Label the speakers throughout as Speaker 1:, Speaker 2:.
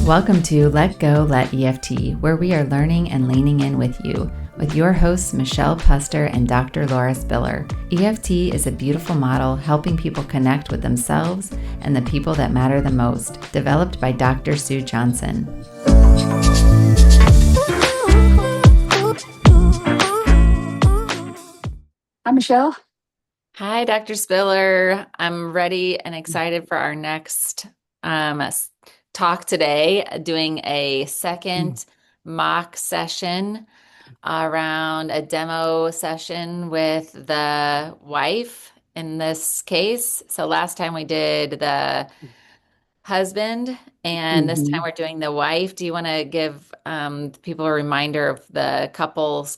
Speaker 1: Welcome to Let Go, Let EFT, where we are learning and leaning in with you, with your hosts Michelle Puster and Dr. Laura Spiller. EFT is a beautiful model helping people connect with themselves and the people that matter the most, developed by Dr. Sue Johnson.
Speaker 2: Hi, Michelle.
Speaker 1: Hi, Dr. Spiller. I'm ready and excited for our next talk today, doing a second mock session around a demo session with the wife in this case. So last time we did the husband, and this time
Speaker 2: Mm-hmm.
Speaker 1: we're doing the wife. Do you want to give people a reminder of the couple's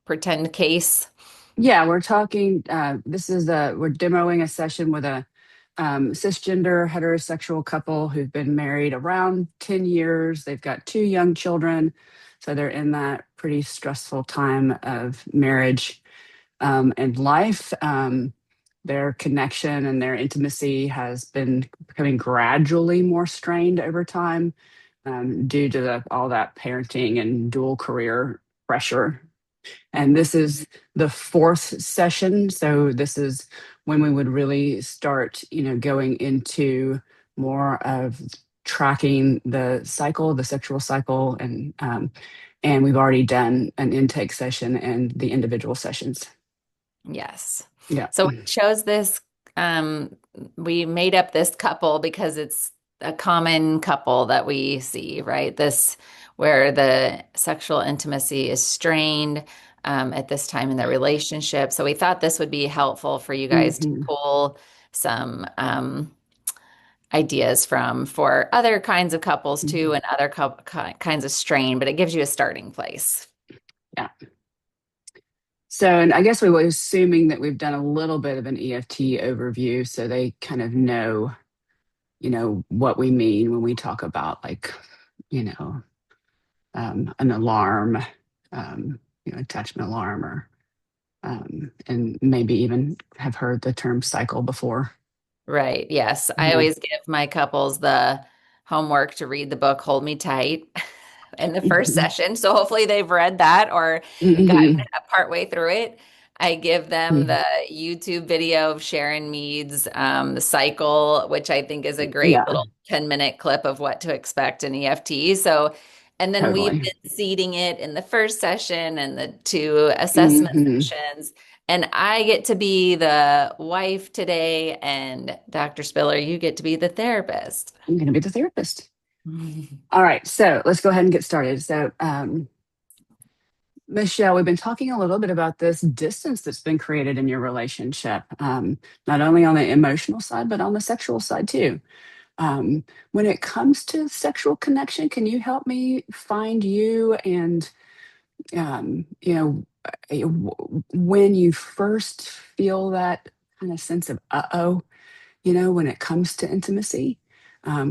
Speaker 1: pretend case?
Speaker 2: Yeah, we're talking. We're demoing a session with a cisgender heterosexual couple who've been married around 10 years. They've got two young children, so they're in that pretty stressful time of marriage and life. Their connection and their intimacy has been becoming gradually more strained over time due to all that parenting and dual career pressure. And this is the fourth session. So this is when we would really start, going into more of tracking the cycle, the sexual cycle, and we've already done an intake session and the individual sessions.
Speaker 1: Yes.
Speaker 2: Yeah.
Speaker 1: So we chose this, um, we made up this couple because it's a common couple that we see, right? This where the sexual intimacy is strained at this time in the relationship. So we thought this would be helpful for you guys to
Speaker 2: Hmm.
Speaker 1: pull some ideas from for other kinds of couples too,
Speaker 2: Hmm.
Speaker 1: and other kinds of strain, but it gives you a starting place.
Speaker 2: Yeah. So, and I guess we were assuming that we've done a little bit of an EFT overview, so they kind of know, what we mean when we talk about like, you know, an alarm, attachment alarm, or and maybe even have heard the term cycle before.
Speaker 1: Right. Yes. I
Speaker 2: Yeah.
Speaker 1: always give my couples the homework to read the book Hold Me Tight in the first
Speaker 2: Hmm.
Speaker 1: session. So hopefully they've read that or gotten
Speaker 2: Hmm.
Speaker 1: partway through it. I give them the YouTube video of Sharon Mead's The Cycle, which I think is a great
Speaker 2: Yeah,
Speaker 1: little 10-minute clip of what to expect in EFT. So, and then we've
Speaker 2: totally.
Speaker 1: been seeding it in the first session and the two assessment
Speaker 2: Hmm.
Speaker 1: sessions. And I get to be the wife today, and Dr. Spiller, you get to be the therapist.
Speaker 2: I'm going to be the therapist. All right, so let's go ahead and get started. So, Michelle, we've been talking a little bit about this distance that's been created in your relationship, not only on the emotional side, but on the sexual side too. When it comes to sexual connection, can you help me find you and, um, you know, when you first feel that kind of sense of uh-oh, when it comes to intimacy?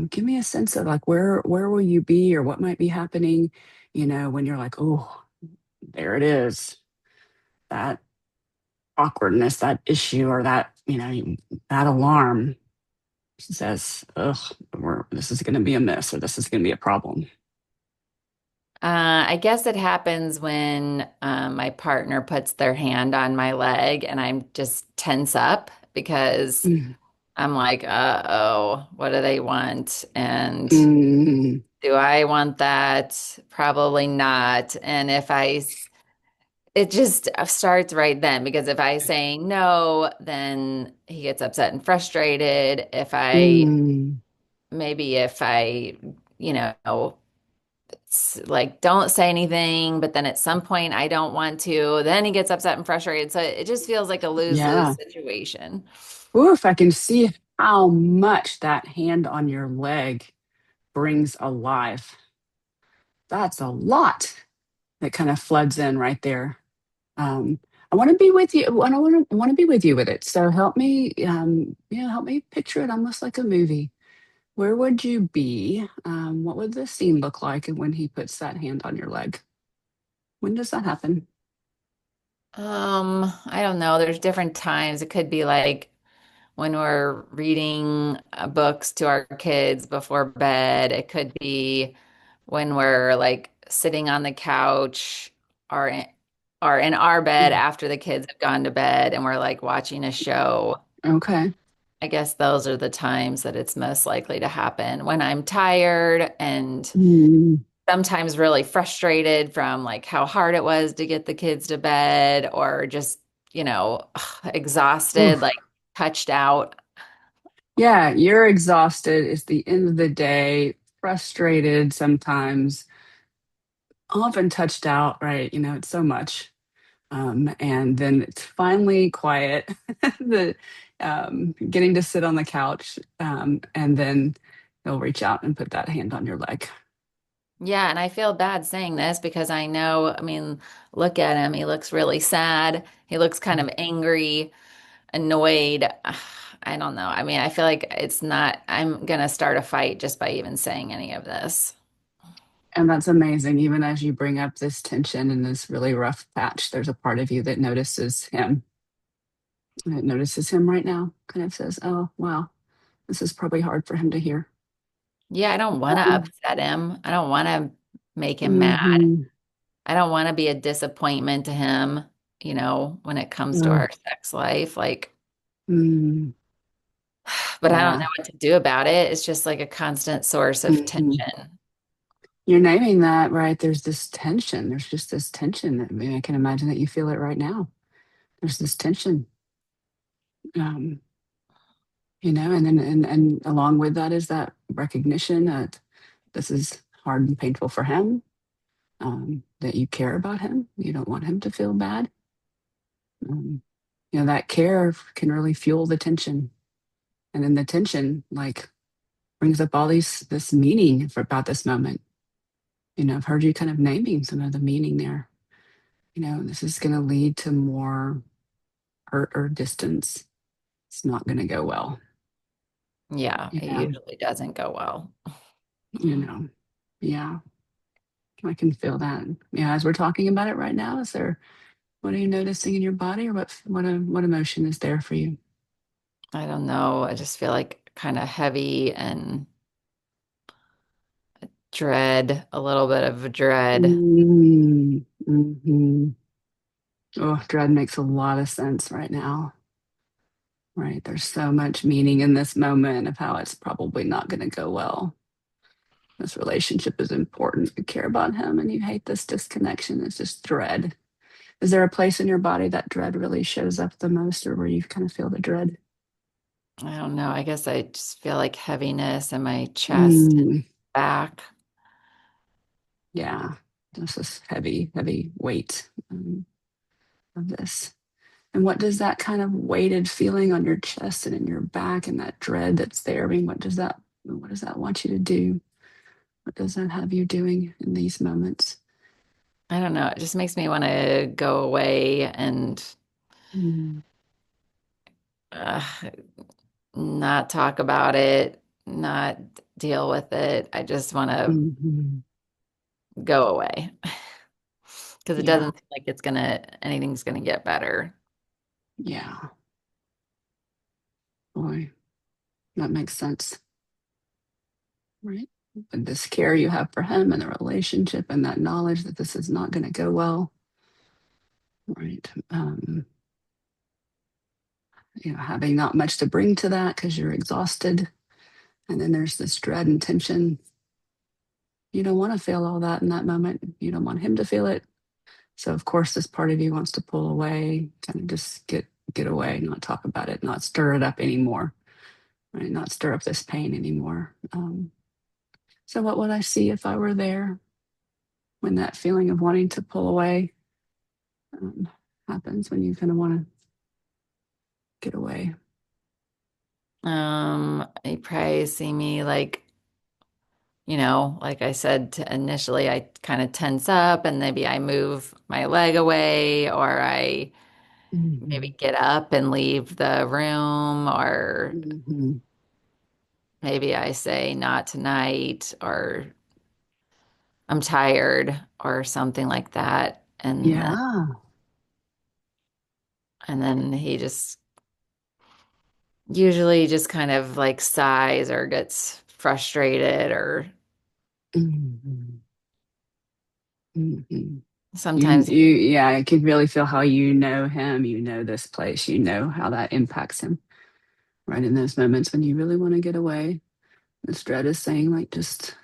Speaker 2: Give me a sense of like where will you be or what might be happening, when you're like, oh, there it is, that awkwardness, that issue, or that alarm says, ugh, this is going to be a mess or this is going to be a problem.
Speaker 1: I guess it happens when my partner puts their hand on my leg and I'm just tense up because
Speaker 2: Mm.
Speaker 1: I'm like, uh-oh, what do they want? And
Speaker 2: Mm.
Speaker 1: do I want that? Probably not. And it just starts right then because if I say no, then he gets upset and frustrated.
Speaker 2: Mm.
Speaker 1: Maybe if I, you know, like don't say anything, but then at some point I don't want to, then he gets upset and frustrated. So it just feels like a lose-lose
Speaker 2: Yeah.
Speaker 1: situation.
Speaker 2: Oof, I can see how much that hand on your leg brings alive. That's a lot that kind of floods in right there. I want to be with you. I want to be with you with it. So help me picture it almost like a movie. Where would you be? What would the scene look like when he puts that hand on your leg? When does that happen?
Speaker 1: I don't know. There's different times. It could be like when we're reading books to our kids before bed. It could be when we're like sitting on the couch or in our bed
Speaker 2: Mm.
Speaker 1: after the kids have gone to bed and we're like watching a show.
Speaker 2: Okay.
Speaker 1: I guess those are the times that it's most likely to happen when I'm tired and
Speaker 2: Mm.
Speaker 1: sometimes really frustrated from like how hard it was to get the kids to bed or just, exhausted,
Speaker 2: Oof.
Speaker 1: like touched out.
Speaker 2: Yeah, you're exhausted. It's the end of the day, frustrated sometimes, often touched out, right? It's so much. And then it's finally quiet, the getting to sit on the couch, and then they'll reach out and put that hand on your leg.
Speaker 1: Yeah, and I feel bad saying this because I know, I mean, look at him. He looks really sad. He looks kind of angry, annoyed. I don't know. I mean, I feel like it's not, I'm gonna start a fight just by even saying any of this.
Speaker 2: And that's amazing. Even as you bring up this tension and this really rough patch, there's a part of you that notices him. It notices him right now, kind of says, "Oh, wow, this is probably hard for him to hear."
Speaker 1: Yeah, I don't want to
Speaker 2: Um,
Speaker 1: upset him. I don't want to make him mad.
Speaker 2: mhm.
Speaker 1: I don't want to be a disappointment to him, when it comes to
Speaker 2: Oh,
Speaker 1: our sex life. Like,
Speaker 2: mm,
Speaker 1: but I don't
Speaker 2: yeah.
Speaker 1: know what to do about it. It's just like a constant source of
Speaker 2: Mhm.
Speaker 1: tension.
Speaker 2: You're naming that, right? There's this tension. There's just this tension. I mean, I can imagine that you feel it right now. There's this tension, um, and then and along with that is that recognition that this is hard and painful for him, that you care about him. You don't want him to feel bad. Um, that care can really fuel the tension, and then the tension like brings up all this meaning about this moment. I've heard you kind of naming some of the meaning there. This is going to lead to more hurt or distance. It's not going to go well.
Speaker 1: Yeah,
Speaker 2: You
Speaker 1: it
Speaker 2: know,
Speaker 1: usually doesn't go well.
Speaker 2: you know, yeah, I can feel that. Yeah, as we're talking about it right now, what are you noticing in your body, or what emotion is there for you?
Speaker 1: I don't know. I just feel like kind of heavy and dread, a little bit of dread.
Speaker 2: Mm-hmm. Oh, dread makes a lot of sense right now. Right, there's so much meaning in this moment of how it's probably not going to go well. This relationship is important. You care about him, and you hate this disconnection. It's just dread. Is there a place in your body that dread really shows up the most, or where you kind of feel the dread?
Speaker 1: I don't know. I guess I just feel like heaviness in my chest and
Speaker 2: Mm,
Speaker 1: back.
Speaker 2: yeah, just this heavy, heavy weight of this. And what does that kind of weighted feeling on your chest and in your back and that dread that's there? I mean, what does that want you to do? What does that have you doing in these moments?
Speaker 1: I don't know. It just makes me want to go away and
Speaker 2: Mm,
Speaker 1: uh, not talk about it, not deal with it. I just want to
Speaker 2: mhm.
Speaker 1: go away because it
Speaker 2: Yeah,
Speaker 1: doesn't seem like anything's gonna get better.
Speaker 2: yeah, boy, that makes sense, right? And this care you have for him and the relationship and that knowledge that this is not going to go well, right? Having not much to bring to that because you're exhausted. And then there's this dread and tension. You don't want to feel all that in that moment. You don't want him to feel it. So of course this part of you wants to pull away, kind of just get away, not talk about it, not stir it up anymore, right? Not stir up this pain anymore. So what would I see if I were there when that feeling of wanting to pull away um, happens, when you kind of want to get away?
Speaker 1: You probably see me like, like I said initially, I kind of tense up and maybe I move my leg away or I
Speaker 2: Hmm.
Speaker 1: maybe get up and leave the room or
Speaker 2: Hmm.
Speaker 1: maybe I say not tonight or I'm tired or something like that.
Speaker 2: Yeah.
Speaker 1: And then he just usually just kind of like sighs or gets frustrated or
Speaker 2: Mhm. Mhm.
Speaker 1: sometimes
Speaker 2: Yeah, I could really feel how you know him, you know this place, you know how that impacts him. Right in those moments when you really want to get away. This dread is saying, like, just,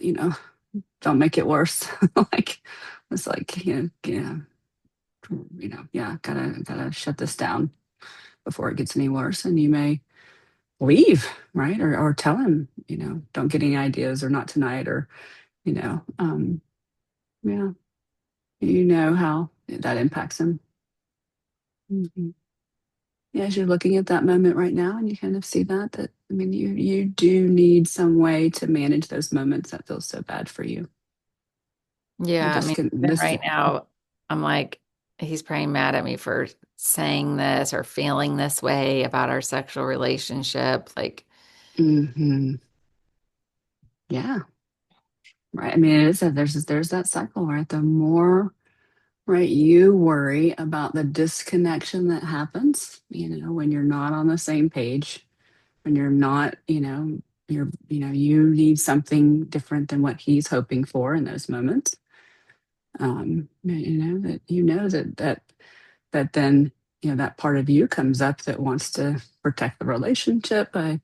Speaker 2: you know, don't make it worse. Like, it's like, yeah, gotta shut this down before it gets any worse. And you may leave, right? Or tell him, don't get any ideas or not tonight, or, you know, um, yeah, you know how that impacts him. Mhm. Yeah, as you're looking at that moment right now, and you kind of see that, I mean, you do need some way to manage those moments that feel so bad for you.
Speaker 1: yeah, I
Speaker 2: This
Speaker 1: mean,
Speaker 2: can
Speaker 1: even
Speaker 2: this
Speaker 1: right now, I'm like, he's probably mad at me for saying this or feeling this way about our sexual relationship. Like,
Speaker 2: hmm Yeah, right. I mean, it is that there's that cycle, right? The more, right, you worry about the disconnection that happens, when you're not on the same page, when you're not, you need something different than what he's hoping for in those moments. That then, that part of you comes up that wants to protect the relationship by,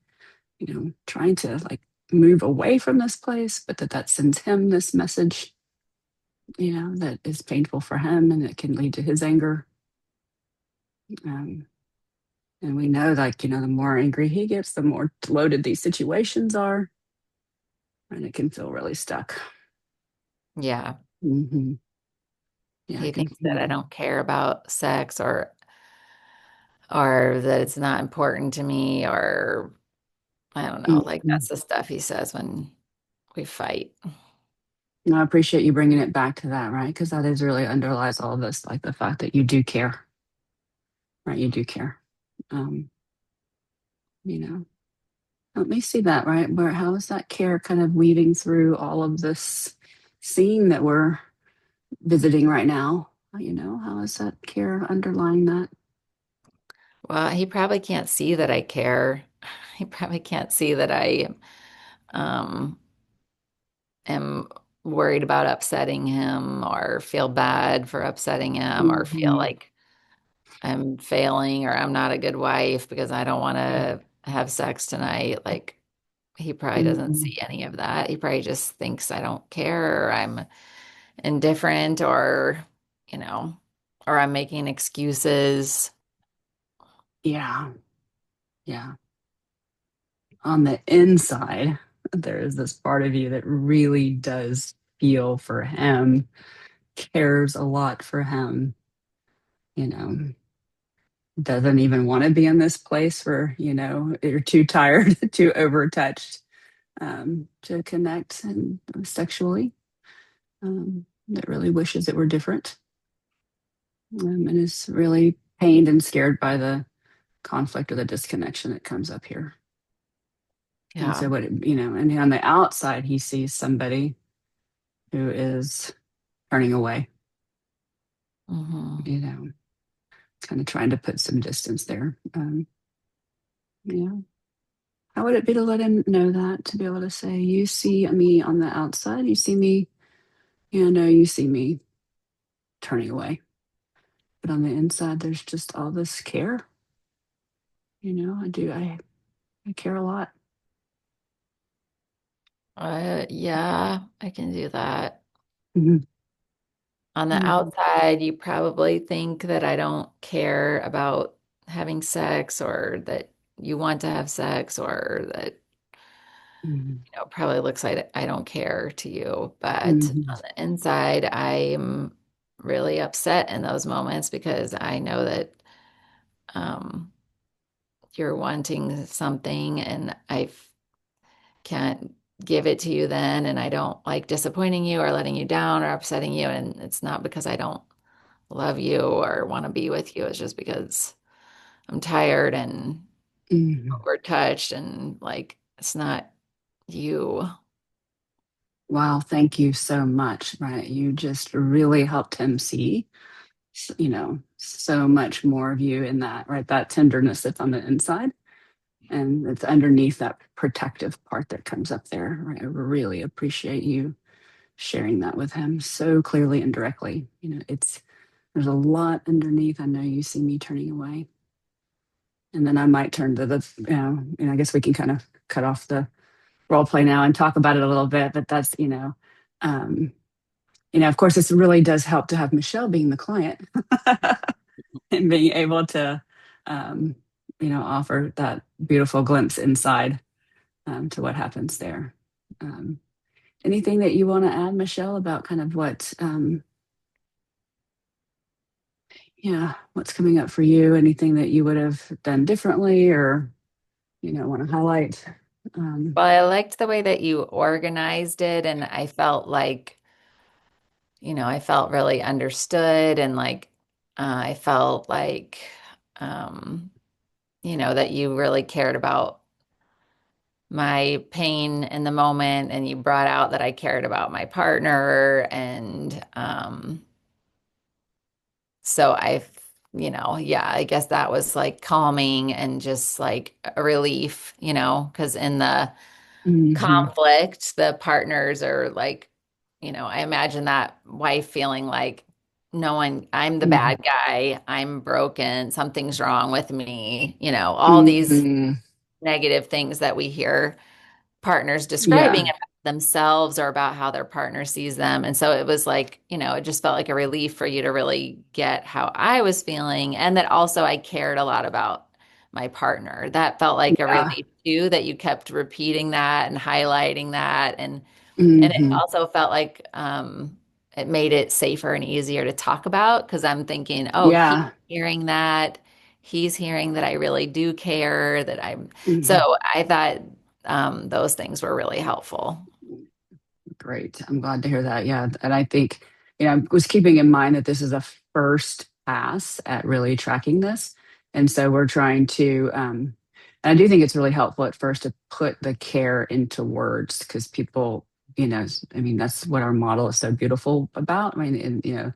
Speaker 2: trying to like move away from this place, but that sends him this message, that is painful for him and it can lead to his anger. Um, and we know, like, the more angry he gets, the more loaded these situations are, and it can feel really stuck.
Speaker 1: yeah,
Speaker 2: hmm Yeah,
Speaker 1: he
Speaker 2: it can.
Speaker 1: thinks that I don't care about sex or that it's not important to me or I don't know, like
Speaker 2: Mhm.
Speaker 1: that's the stuff he says when we fight.
Speaker 2: I appreciate you bringing it back to that, right? Because that is really underlies all of this, like the fact that you do care, right? You do care. Um, you know, Let me see that, right? Where how is that care kind of weaving through all of this scene that we're visiting right now? How is that care underlying that?
Speaker 1: Well, he probably can't see that I care. He probably can't see that I um am worried about upsetting him or feel bad for upsetting him or feel
Speaker 2: hmm
Speaker 1: like I'm failing or I'm not a good wife because I don't want to have sex tonight. Like he probably doesn't
Speaker 2: hmm
Speaker 1: see any of that. He probably just thinks I don't care or I'm indifferent you know, or I'm making excuses.
Speaker 2: Yeah, yeah. On the inside, there is this part of you that really does feel for him, cares a lot for him, you know, doesn't even want to be in this place where, you're too tired, too overtouched to connect and sexually. That really wishes it were different, and is really pained and scared by the conflict or the disconnection that comes up here. And
Speaker 1: Yeah.
Speaker 2: so, and on the outside, he sees somebody who is turning away,
Speaker 1: Hmm.
Speaker 2: you know, kind of trying to put some distance there. Yeah. How would it be to let him know that, to be able to say, you see me on the outside, you see me, no, you see me turning away. But on the inside, there's just all this care. I care a lot.
Speaker 1: Yeah, I can do that.
Speaker 2: Mhm.
Speaker 1: On the
Speaker 2: Mhm.
Speaker 1: outside, you probably think that I don't care about having sex or that you want to have sex or that,
Speaker 2: Mhm.
Speaker 1: probably looks like I don't care to you. But
Speaker 2: Mhm.
Speaker 1: on the inside, I'm really upset in those moments because I know that um, you're wanting something and can't give it to you then. And I don't like disappointing you or letting you down or upsetting you. And it's not because I don't love you or want to be with you. It's just because I'm tired and
Speaker 2: Mhm.
Speaker 1: overtouched and like it's not you.
Speaker 2: Wow, thank you so much. Right. You just really helped him see. so much more of you in that, right? That tenderness that's on the inside and it's underneath that protective part that comes up there, right? I really appreciate you sharing that with him so clearly and directly. There's a lot underneath. I know you see me turning away. And then I might turn to and I guess we can kind of cut off the role play now and talk about it a little bit. But that's, of course, this really does help to have Michelle being the client and being able to, um, offer that beautiful glimpse inside to what happens there. Um, Anything that you want to add, Michelle, about kind of what's coming up for you? Anything that you would have done differently or, want to highlight? Um,
Speaker 1: Well, I liked the way that you organized it, and I felt like, I felt really understood, and like, I felt like, um, that you really cared about my pain in the moment, and you brought out that I cared about my partner, and so yeah, I guess that was like calming and just like a relief, because in the
Speaker 2: mhm,
Speaker 1: conflict, the partners are like, I imagine that wife feeling like no one, I'm the
Speaker 2: mhm,
Speaker 1: bad guy, I'm broken, something's wrong with me, all these
Speaker 2: mhm.
Speaker 1: negative things that we hear partners describing
Speaker 2: Yeah.
Speaker 1: about themselves or about how their partner sees them. And so it was like, it just felt like a relief for you to really get how I was feeling. And that also I cared a lot about my partner. That felt like a
Speaker 2: Yeah.
Speaker 1: relief too, that you kept repeating that and highlighting that. And it
Speaker 2: Hmm.
Speaker 1: also felt like it made it safer and easier to talk about because I'm thinking, oh, he's
Speaker 2: Yeah.
Speaker 1: hearing that. He's hearing that I really do care, that I'm. So
Speaker 2: Hmm.
Speaker 1: I thought those things were really helpful.
Speaker 2: Great. I'm glad to hear that. Yeah. And I think, I was keeping in mind that this is a first pass at really tracking this. And so we're trying to, and I do think it's really helpful at first to put the care into words because people, I mean, that's what our model is so beautiful about. I mean, and,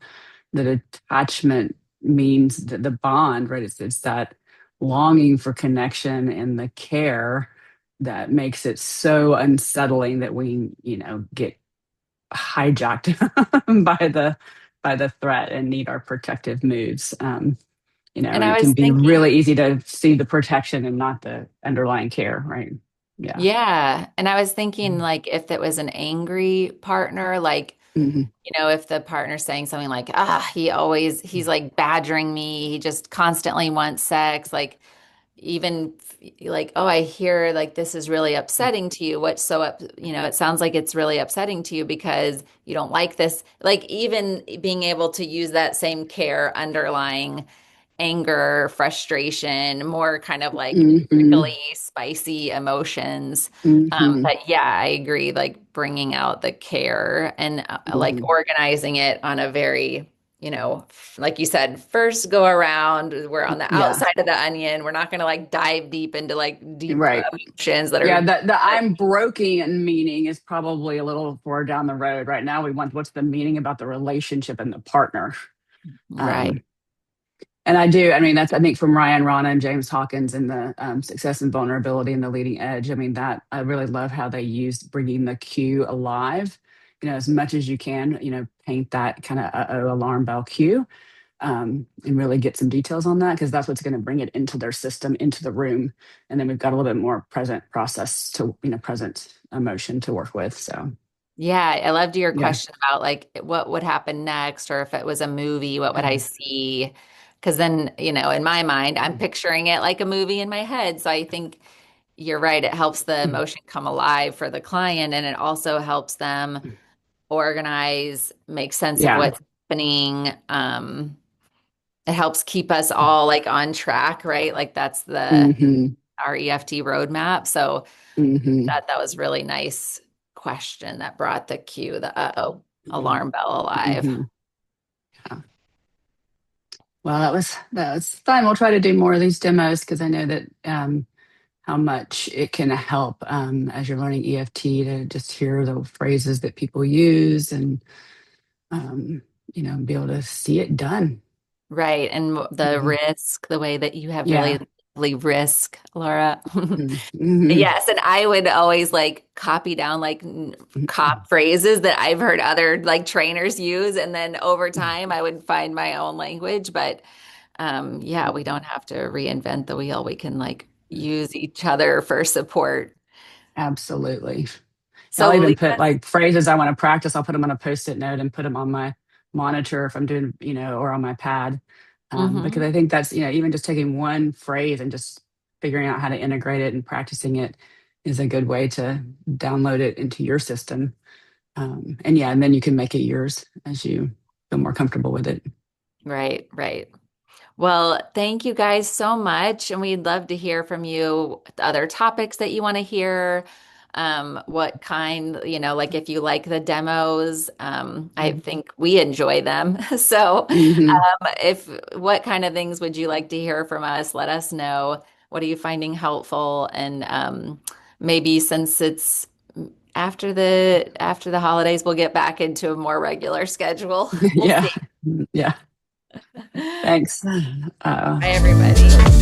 Speaker 2: that attachment means the bond, right? It's that longing for connection and the care that makes it so unsettling that we, get hijacked by the threat and need our protective moves.
Speaker 1: And
Speaker 2: And it
Speaker 1: I
Speaker 2: can
Speaker 1: was
Speaker 2: be
Speaker 1: thinking,
Speaker 2: really easy to see the protection and not the underlying care, right? Yeah.
Speaker 1: yeah. And I was thinking, like, if it was an angry partner, like,
Speaker 2: Hmm.
Speaker 1: if the partner's saying something like, he's like badgering me, he just constantly wants sex, like, even like, oh, I hear like this is really upsetting to you. What's so up, it sounds like it's really upsetting to you because you don't like this. Like, even being able to use that same care underlying anger, frustration, more kind of like
Speaker 2: Hmm.
Speaker 1: prickly, spicy emotions.
Speaker 2: Hmm.
Speaker 1: But yeah, I agree. Like bringing out the care and like
Speaker 2: Hmm.
Speaker 1: organizing it on a very, like you said, first go around, we're on the
Speaker 2: Yeah.
Speaker 1: outside of the onion. We're not going to like dive deep into like deep
Speaker 2: Right.
Speaker 1: emotions that
Speaker 2: Yeah,
Speaker 1: are,
Speaker 2: the I'm broken meaning is probably a little far down the road. Right now, we want what's the meaning about the relationship and the partner.
Speaker 1: right.
Speaker 2: Um, and I do. I mean, that's I think from Ryan Rana and James Hawkins in the Success and Vulnerability and the Leading Edge. I mean, that I really love how they used bringing the cue alive. As much as you can. Paint that kind of alarm bell cue and really get some details on that because that's what's going to bring it into their system, into the room, and then we've got a little bit more present process to present emotion to work with. So
Speaker 1: Yeah, I loved your
Speaker 2: yeah.
Speaker 1: question about like what would happen next, or if it was a movie, what would I
Speaker 2: Mm,
Speaker 1: see? Because then, in my mind, I'm picturing it like a movie in my head. So I think you're right. It helps the
Speaker 2: mm,
Speaker 1: emotion come alive for the client, and it also helps them
Speaker 2: mm.
Speaker 1: organize, make sense of
Speaker 2: Yeah.
Speaker 1: what's happening. It helps keep us all like on track, right? Like that's the
Speaker 2: Hmm.
Speaker 1: our EFT roadmap. So
Speaker 2: Hmm.
Speaker 1: that was really nice question that brought the cue, the uh-oh alarm bell alive.
Speaker 2: Hmm. Yeah. Well, that was fun. We'll try to do more of these demos because I know that how much it can help as you're learning EFT to just hear the phrases that people use and be able to see it done.
Speaker 1: Right. And the
Speaker 2: Mhm.
Speaker 1: risk, the way that you have
Speaker 2: Yeah.
Speaker 1: really risk, Laura.
Speaker 2: Mhm.
Speaker 1: Yes, and I would always like copy down like cop phrases that I've heard other like trainers use, and then over time I would find my own language. But yeah, we don't have to reinvent the wheel. We can like use each other for support.
Speaker 2: Absolutely. I'll
Speaker 1: So
Speaker 2: even
Speaker 1: leave
Speaker 2: put
Speaker 1: us.
Speaker 2: like phrases I want to practice. I'll put them on a post-it note and put them on my monitor if I'm doing, or on my pad. Because
Speaker 1: Mhm.
Speaker 2: I think that's, even just taking one phrase and just figuring out how to integrate it and practicing it is a good way to download it into your system. And yeah, and then you can make it yours as you feel more comfortable with it.
Speaker 1: Right, right. Well, thank you guys so much. And we'd love to hear from you, other topics that you want to hear. What kind, like if you like the demos, I think we enjoy them. So,
Speaker 2: Hmm.
Speaker 1: if what kind of things would you like to hear from us? Let us know. What are you finding helpful? And maybe since it's after the holidays, we'll get back into a more regular schedule. We'll
Speaker 2: Yeah.
Speaker 1: see.
Speaker 2: Yeah. Thanks.
Speaker 1: Bye, everybody.